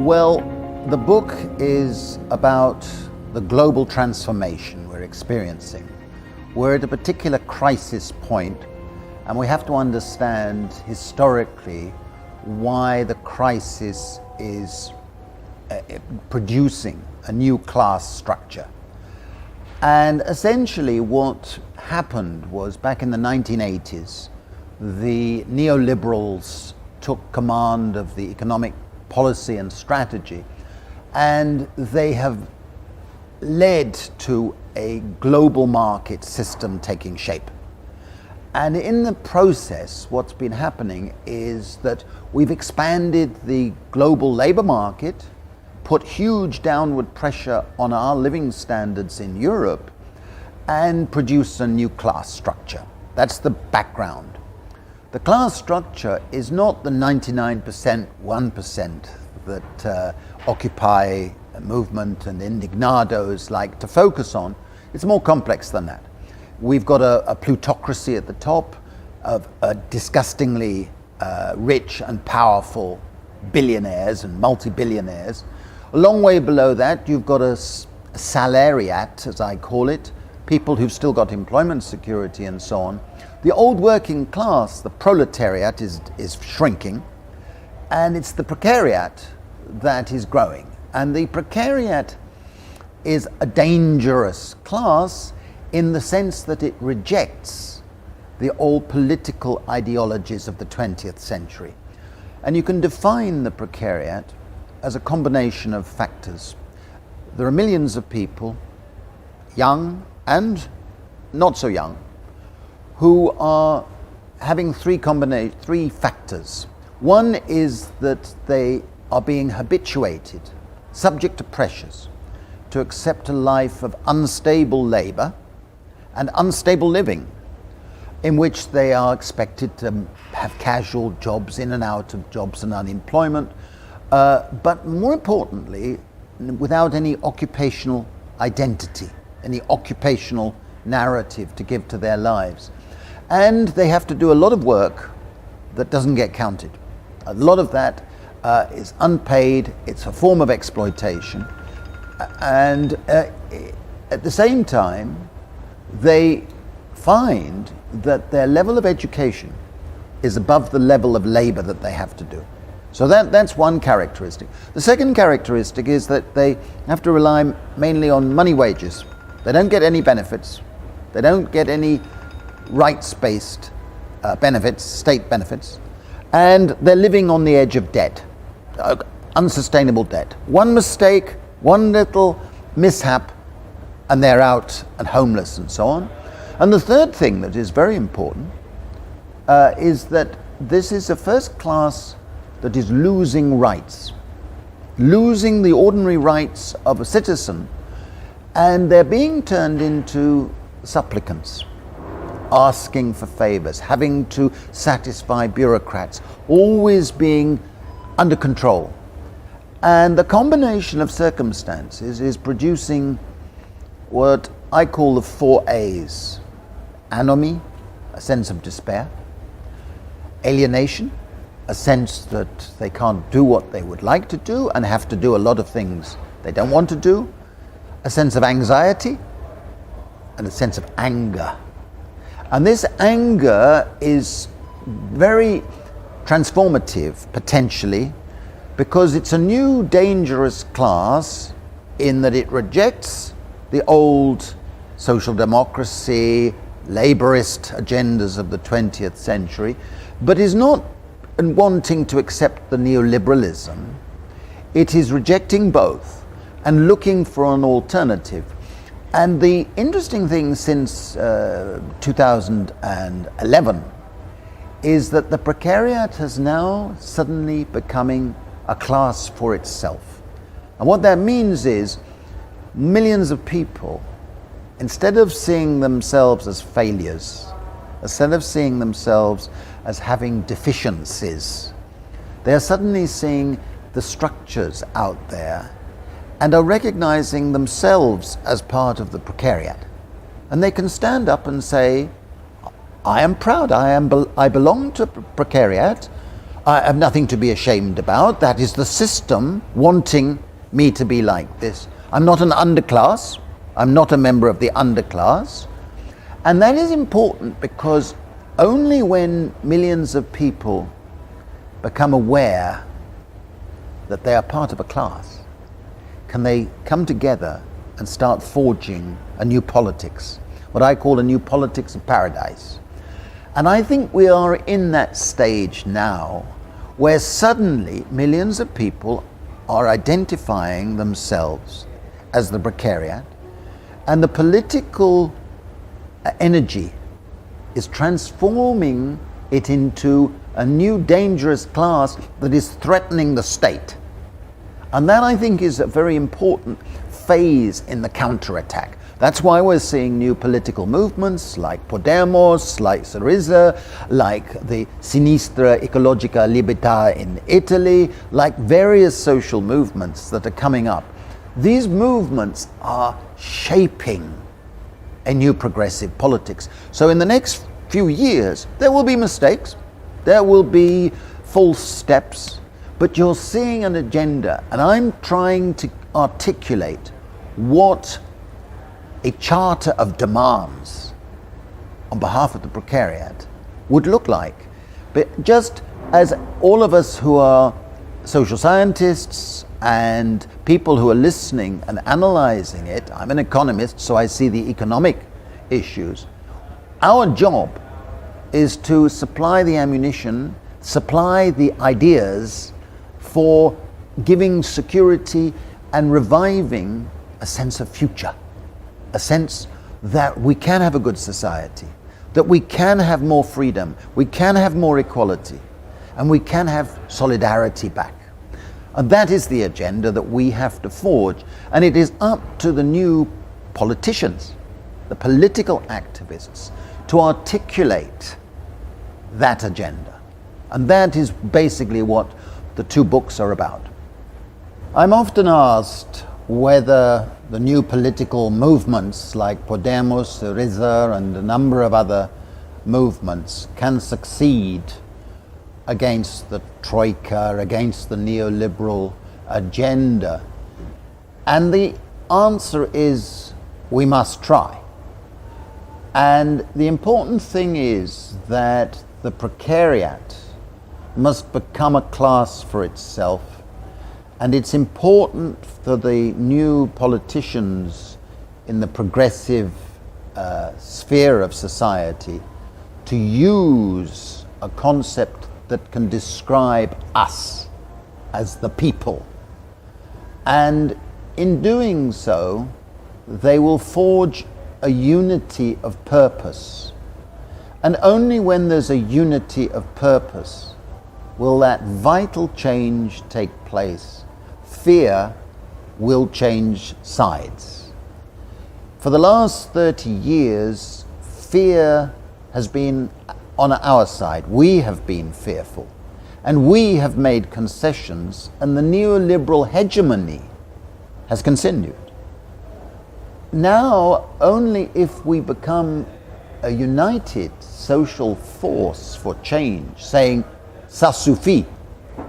Well, the book is about the global transformation we're experiencing. We're at a particular crisis point, and we have to understand historically why the crisis is producing a new class structure. And essentially what happened was, back in the 1980s, the neoliberals took command of the economic policy and strategy, and they have led to a global market system taking shape. And in the process, what's been happening is that we've expanded the global labor market, put huge downward pressure on our living standards in Europe, and produced a new class structure. That's the background. The class structure is not the 99%, 1% that Occupy movement and indignados like to focus on. It's more complex than that. We've got a plutocracy at the top of disgustingly rich and powerful billionaires and multi-billionaires. A long way below that, you've got a salariat, as I call it, people who've still got employment security and so on. The old working class, the proletariat, is shrinking, and it's the precariat that is growing. And the precariat is a dangerous class in the sense that it rejects the old political ideologies of the 20th century. And you can define the precariat as a combination of factors. There are millions of people, young and not so young, who are having three factors. One is that they are being habituated, subject to pressures, to accept a life of unstable labor and unstable living, in which they are expected to have casual jobs, in and out of jobs and unemployment, but more importantly, without any occupational identity, any occupational narrative to give to their lives. And they have to do a lot of work that doesn't get counted. A lot of that is unpaid, it's a form of exploitation, and at the same time, they find that their level of education is above the level of labor that they have to do. So that's one characteristic. The second characteristic is that they have to rely mainly on money wages. They don't get any benefits. They don't get any rights-based benefits, state benefits, and they're living on the edge of debt, unsustainable debt. One mistake, one little mishap, and they're out and homeless and so on. And the third thing that is very important is that this is a first class that is losing rights, losing the ordinary rights of a citizen, and they're being turned into supplicants, asking for favors, having to satisfy bureaucrats, always being under control. And the combination of circumstances is producing what I call the 4 A's. Anomie, a sense of despair. Alienation, a sense that they can't do what they would like to do and have to do a lot of things they don't want to do. A sense of anxiety and a sense of anger. And this anger is very transformative, potentially, because it's a new dangerous class in that it rejects the old social democracy, laborist agendas of the 20th century, but is not wanting to accept the neoliberalism. It is rejecting both and looking for an alternative. And the interesting thing since 2011 is that the precariat has now suddenly becoming a class for itself. And what that means is millions of people, instead of seeing themselves as failures, instead of seeing themselves as having deficiencies, they are suddenly seeing the structures out there and are recognizing themselves as part of the precariat. And they can stand up and say, I am proud, I belong to precariat, I have nothing to be ashamed about. That is the system wanting me to be like this. I'm not an underclass. I'm not a member of the underclass. And that is important because only when millions of people become aware that they are part of a class can they come together and start forging a new politics, what I call a new politics of paradise. And I think we are in that stage now where suddenly millions of people are identifying themselves as the precariat, and the political energy is transforming it into a new dangerous class that is threatening the state. And that, I think, is a very important phase in the counterattack. That's why we're seeing new political movements like Podemos, like Syriza, like the Sinistra Ecologica Libertà in Italy, like various social movements that are coming up. These movements are shaping a new progressive politics. So in the next few years, there will be mistakes, there will be false steps, but you're seeing an agenda, and I'm trying to articulate what a charter of demands on behalf of the precariat would look like. But just as all of us who are social scientists and people who are listening and analyzing it, I'm an economist, so I see the economic issues. Our job is to supply the ammunition, supply the ideas for giving security and reviving a sense of future, a sense that we can have a good society, that we can have more freedom, we can have more equality, and we can have solidarity back. And that is the agenda that we have to forge. And it is up to the new politicians, the political activists, to articulate that agenda. And that is basically what the two books are about. I'm often asked whether the new political movements like Podemos, Syriza, and a number of other movements can succeed against the Troika, against the neoliberal agenda. And the answer is we must try. And the important thing is that the precariat must become a class for itself. And it's important for the new politicians in the progressive sphere of society to use a concept that can describe us as the people. And in doing so, they will forge a unity of purpose. And only when there's a unity of purpose will that vital change take place. Fear will change sides. For the last 30 years, fear has been on our side. We have been fearful, and we have made concessions, and the neoliberal hegemony has continued. Now, only if we become a united social force for change, saying, ça suffit,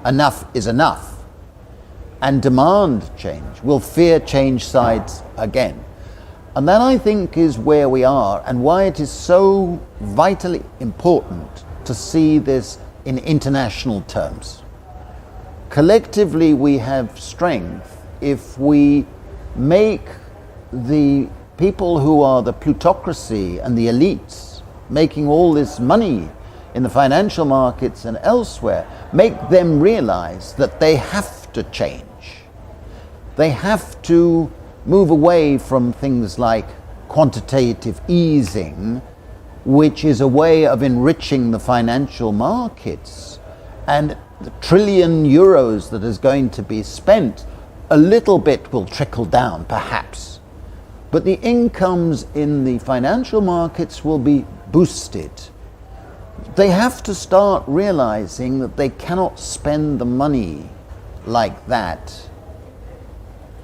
enough is enough, and demand change, will fear change sides again. And that, I think, is where we are, and why it is so vitally important to see this in international terms. Collectively, we have strength if we make the people who are the plutocracy and the elites making all this money in the financial markets and elsewhere, make them realize that they have to change. They have to move away from things like quantitative easing, which is a way of enriching the financial markets, and the trillion euros that is going to be spent, a little bit will trickle down, perhaps. But the incomes in the financial markets will be boosted. They have to start realizing that they cannot spend the money like that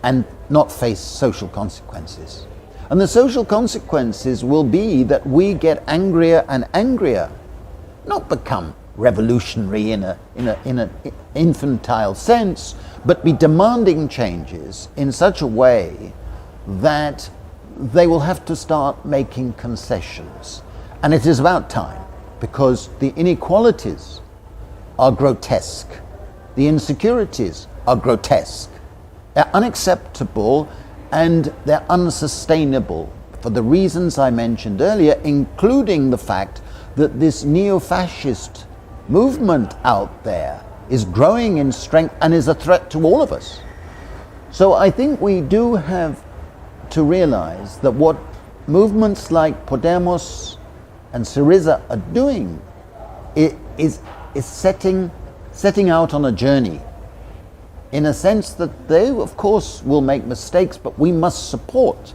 and not face social consequences. And the social consequences will be that we get angrier and angrier, not become revolutionary in an infantile sense, but be demanding changes in such a way that they will have to start making concessions. And it is about time, because the inequalities are grotesque. The insecurities are grotesque. They're unacceptable and they're unsustainable for the reasons I mentioned earlier, including the fact that this neo-fascist movement out there is growing in strength and is a threat to all of us. So I think we do have to realize that what movements like Podemos and Syriza are doing is setting out on a journey, in a sense that they, of course, will make mistakes, but we must support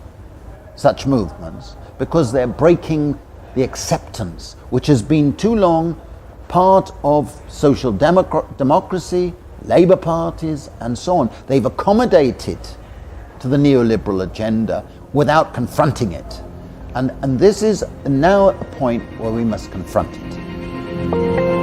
such movements because they're breaking the acceptance, which has been too long part of social democracy, labor parties, and so on. They've accommodated to the neoliberal agenda without confronting it. And this is now a point where we must confront it.